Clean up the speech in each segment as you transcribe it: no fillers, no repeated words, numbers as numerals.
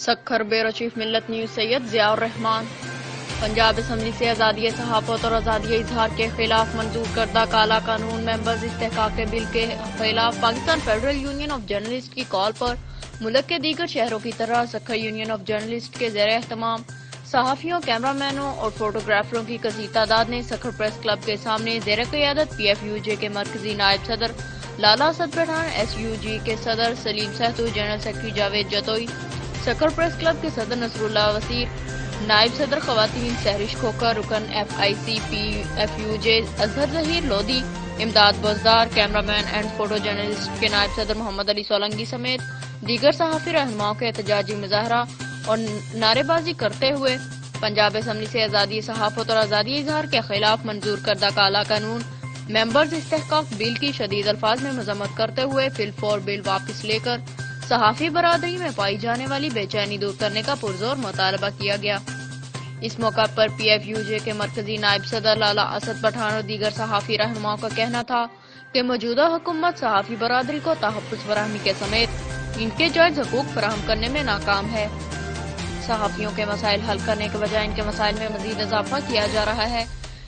Sukkur bureau chief ملت news سید ضیاء الرحمان Punjab assembly سے آزادی صحافت اور آزادی اظہار کے خلاف منظور کردہ کالا قانون ممبرز استحقاق بل کے خلاف Pakistan federal union of journalist کی کال پر ملک کے دیگر شہروں کی طرح سکھر یونین آف جرنلسٹ کے زیر اہتمام صحافیوں، کیمرہ مینوں اور فوٹوگرافروں کی کثیر تعداد نے سکھر پریس کلب کے سامنے زیر قیادت پی ایف یو جے کے مرکزی نائب صدر Lala Asad Pathan, S U J کے صدر Saleem Sahto, general secretary Javed Jatoi, Sukkur press club کے صدر نصر اللہ وسیر، نائب صدر خواتین سہرش کھوکھر، رکن F I C P F U J Azhar Zaheer Lodhi, Imdad Buzdar, camera man and photo journalist کے نائب صدر محمد علی سولنگی سمیت دیگر صحافی رہنماؤں کے احتجاجی مظاہرہ اور نعرے بازی کرتے ہوئے پنجاب اسمبلی سے آزادی صحافت اور آزادی اظہار کے خلاف منظور کردہ کالا قانون ممبرز استحقاق بل کی شدید الفاظ میں مذمت کرتے ہوئے فی الفور بل واپس لے کر صحافی برادری میں پائی جانے والی بے چینی دور کرنے کا پرزور مطالبہ کیا گیا۔ اس موقع پر پی ایف یو جے کے مرکزی نائب صدر لالا اسد پٹھان اور دیگر صحافی رہنماؤں کا کہنا تھا کہ موجودہ حکومت صحافی برادری کو تحفظ فراہمی کے سمیت ان کے جائز حقوق فراہم کرنے میں ناکام ہے۔ صحافیوں کے مسائل حل کرنے کے بجائے ان کے مسائل میں مزید اضافہ کیا جا رہا ہے،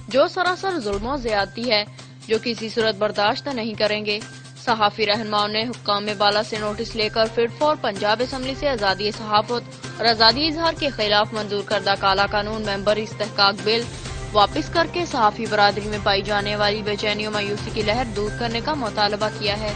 جو سراسر ظلم و زیادتی ہے، جو کسی صورت برداشت نہیں کریں گے۔ صحافی رہنماؤں نے حکام بالا سے نوٹس لے کر فٹ فار پنجاب اسمبلی سے آزادی صحافت اور آزادی اظہار کے خلاف منظور کردہ کالا قانون ممبر استحقاق بل واپس کر کے صحافی برادری میں پائی جانے والی بے چینی و مایوسی کی لہر دور کرنے کا مطالبہ کیا ہے۔